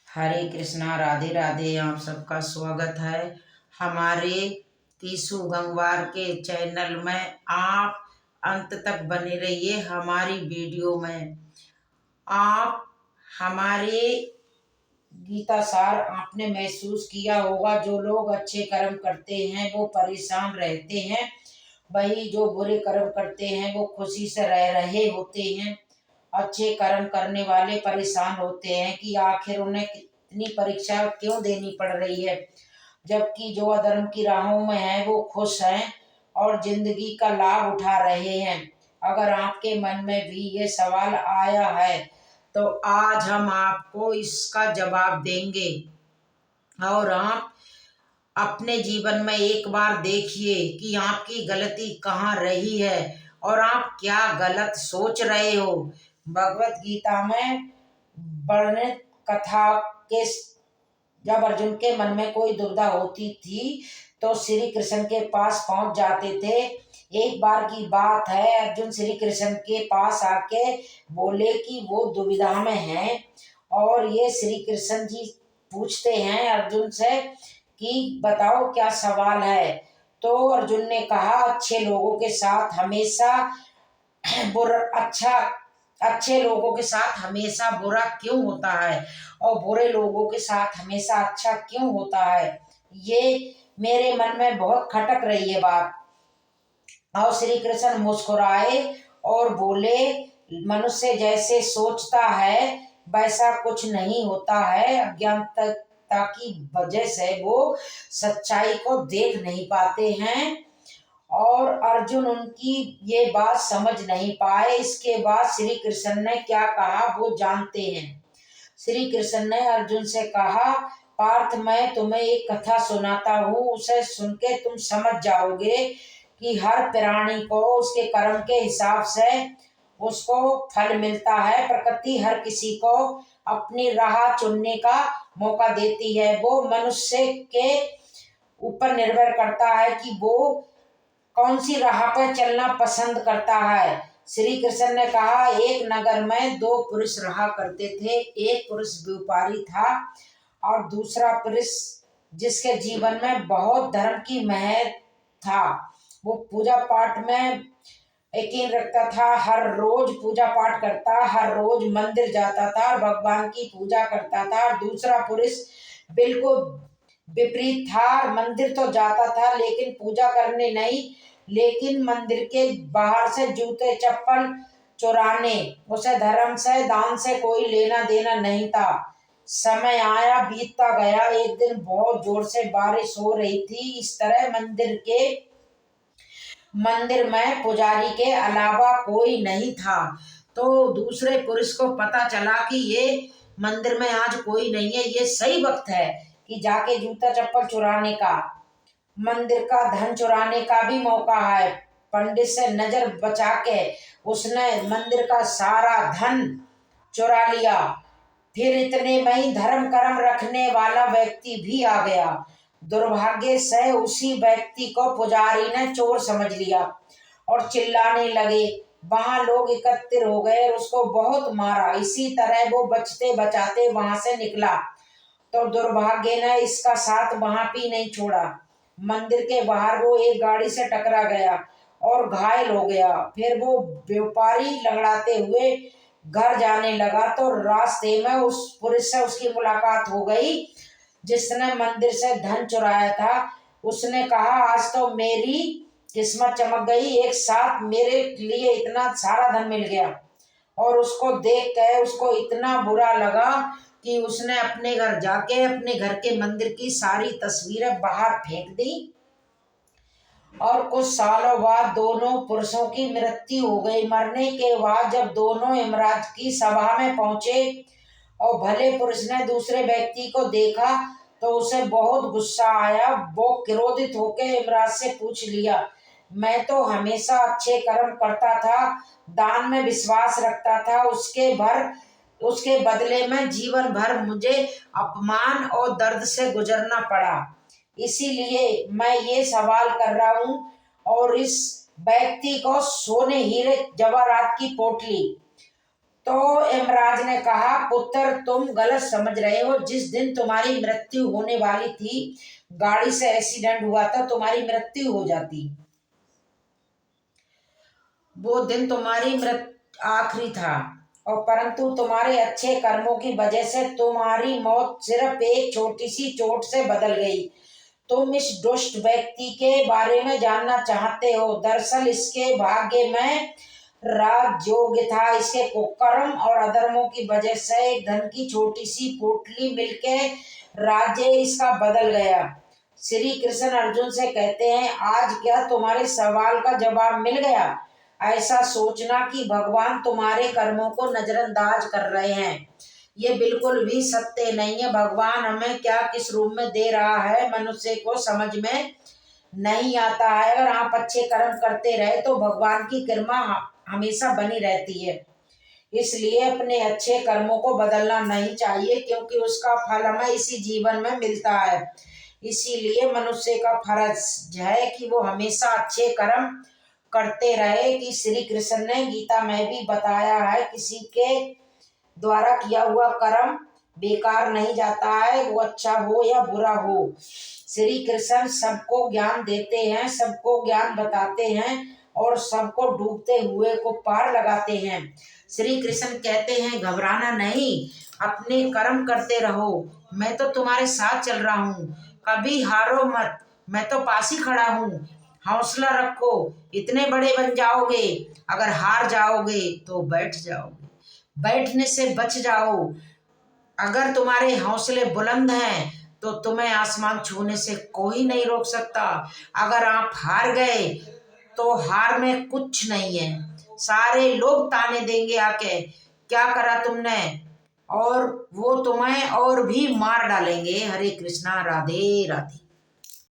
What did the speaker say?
हरे कृष्णा, राधे राधे। आप सबका स्वागत है हमारे तीसु गंगवार के चैनल में। आप अंत तक बने रहिए हमारी वीडियो में। आप हमारे गीता सार आपने महसूस किया होगा, जो लोग अच्छे कर्म करते हैं वो परेशान रहते हैं, वही जो बुरे कर्म करते हैं वो खुशी से रह रहे होते हैं। अच्छे कर्म करने वाले परेशान होते हैं कि आखिर उन्हें कितनी परीक्षा क्यों देनी पड़ रही है, जबकि जो अधर्म की राहों में है वो खुश हैं और जिंदगी का लाभ उठा रहे हैं। अगर आपके मन में भी ये सवाल आया है तो आज हम आपको इसका जवाब देंगे। और आप अपने जीवन में एक बार देखिए कि आपकी गलती कहाँ रही है और आप क्या गलत सोच रहे हो। भगवत गीता में वर्णित कथा के जब अर्जुन के मन में कोई दुविधा होती थी तो श्री कृष्ण के पास पहुंच जाते थे। एक बार की बात है, अर्जुन श्री कृष्ण के पास आके बोले कि वो दुविधा में हैं और ये श्री कृष्ण जी पूछते हैं अर्जुन से कि बताओ क्या सवाल है। तो अर्जुन ने कहा, अच्छे लोगों के साथ हमेशा बुरा अच्छा अच्छे लोगों के साथ हमेशा बुरा क्यों होता है और बुरे लोगों के साथ हमेशा अच्छा क्यों होता है, ये मेरे मन में बहुत खटक रही है बात। और श्री कृष्ण मुस्कुराए और बोले, मनुष्य जैसे सोचता है वैसा कुछ नहीं होता है। अज्ञानता की वजह से वो सच्चाई को देख नहीं पाते हैं और अर्जुन उनकी ये बात समझ नहीं पाए। इसके बाद श्री कृष्ण ने क्या कहा वो जानते हैं। श्री कृष्ण ने अर्जुन से कहा, पार्थ मैं तुम्हें एक कथा सुनाता हूँ, उसे सुन के तुम समझ जाओगे कि हर प्राणी को उसके कर्म के हिसाब से उसको फल मिलता है। प्रकृति हर किसी को अपनी राह चुनने का मौका देती है। वो मनुष्य के ऊपर निर्भर करता है कि वो कौन सी राह पर चलना पसंद करता है। श्री कृष्ण ने कहा, एक नगर में दो पुरुष रहा करते थे। एक पुरुष व्यापारी था और दूसरा पुरुष जिसके जीवन में बहुत धर्म की महत्व था। वो पूजा पाठ में यकीन रखता था, हर रोज पूजा पाठ करता, हर रोज मंदिर जाता था और भगवान की पूजा करता था। और दूसरा पुरुष बिल्कुल विपरीत था, मंदिर तो जाता था लेकिन पूजा करने नहीं, लेकिन मंदिर के बाहर से जूते चप्पल चुराने। उसे धर्म से दान से कोई लेना देना नहीं था। समय आया बीतता गया। एक दिन बहुत जोर से बारिश हो रही थी। इस तरह मंदिर में पुजारी के अलावा कोई नहीं था। तो दूसरे पुरुष को पता चला कि ये मंदिर में आज कोई नहीं है, ये सही वक्त है कि जाके जूता चप्पल चुराने का, मंदिर का धन चुराने का भी मौका है। पंडित से नजर बचा के उसने मंदिर का सारा धन चुरा लिया। फिर इतने में ही धर्म कर्म रखने वाला व्यक्ति भी आ गया। दुर्भाग्य से उसी व्यक्ति को पुजारी ने चोर समझ लिया और चिल्लाने लगे। वहां लोग एकत्रित हो गए और उसको बहुत मारा। इसी तरह वो बचते बचाते वहां से निकला तो दुर्भाग्य ने इसका साथ वहां भी नहीं छोड़ा। मंदिर के बाहर वो एक गाड़ी से टकरा गया और घायल हो गया। फिर वो व्यापारी लंगड़ाते हुए घर जाने लगा तो रास्ते में उस पुरुष से उसकी मुलाकात हो गई जिसने मंदिर से धन चुराया था। उसने कहा, आज तो मेरी किस्मत चमक गई, एक साथ मेरे लिए इतना सारा धन मिल गया। और उसको देख कर उसको इतना बुरा लगा कि उसने अपने घर जाके अपने घर के मंदिर की सारी तस्वीरें बाहर फेंक दी। और कुछ सालों बाद दोनों पुरुषों की मृत्यु हो गई। मरने के बाद जब दोनों यमराज की सभा में पहुंचे और भले पुरुष ने दूसरे व्यक्ति को देखा तो उसे बहुत गुस्सा आया। वो क्रोधित होकर यमराज से पूछ लिया, मैं तो हमेशा अच्छे कर्म करता था, दान में विश्वास रखता था, उसके बदले में जीवन भर मुझे अपमान और दर्द से गुजरना पड़ा। इसीलिए मैं ये सवाल कर रहा हूँ। और इस व्यक्ति को सोने हीरे जवाहरात की पोटली। तो यमराज ने कहा, पुत्र तुम गलत समझ रहे हो। जिस दिन तुम्हारी मृत्यु होने वाली थी, गाड़ी से एक्सीडेंट हुआ था, तुम्हारी मृत्यु हो जाती। वो दिन तुम्हारी मृत्यु आखिरी था, और परंतु तुम्हारे अच्छे कर्मों की वजह से तुम्हारी मौत सिर्फ एक छोटी सी चोट से बदल गई। तुम इस दुष्ट व्यक्ति के बारे में जानना चाहते हो। दरअसल इसके भाग्य में राजयोग्य था। इसके कुकर्म और अधर्मों की वजह से एक धन की छोटी सी पोटली मिलके राज्य इसका बदल गया। श्री कृष्ण अर्जुन से कहते हैं, आज क्या तुम्हारे सवाल का जवाब मिल गया? ऐसा सोचना कि भगवान तुम्हारे कर्मों को नजरअंदाज कर रहे हैं, ये बिल्कुल भी सत्य नहीं है। भगवान हमें क्या किस रूप में दे रहा है, मनुष्य को समझ में नहीं आता है। अगर आप अच्छे कर्म करते रहे तो भगवान की कृपा हमेशा बनी रहती है। इसलिए अपने अच्छे कर्मों को बदलना नहीं चाहिए, क्योंकि उसका फल हमें इसी जीवन में मिलता है। इसीलिए मनुष्य का फर्ज है कि वो हमेशा अच्छे कर्म करते रहे। कि श्री कृष्ण ने गीता में भी बताया है, किसी के द्वारा किया हुआ कर्म बेकार नहीं जाता है, वो अच्छा हो या बुरा हो। श्री कृष्ण सबको ज्ञान देते हैं, सबको ज्ञान बताते हैं, और सबको डूबते हुए को पार लगाते हैं। श्री कृष्ण कहते हैं, घबराना नहीं, अपने कर्म करते रहो, मैं तो तुम्हारे साथ चल रहा हूँ, कभी हारो मत, मैं तो पास ही खड़ा हूँ। हौसला रखो, इतने बड़े बन जाओगे। अगर हार जाओगे तो बैठ जाओगे, बैठने से बच जाओ। अगर तुम्हारे हौसले बुलंद हैं तो तुम्हें आसमान छूने से कोई नहीं रोक सकता। अगर आप हार गए तो हार में कुछ नहीं है, सारे लोग ताने देंगे आके, क्या करा तुमने, और वो तुम्हें और भी मार डालेंगे। हरे कृष्णा, राधे राधे।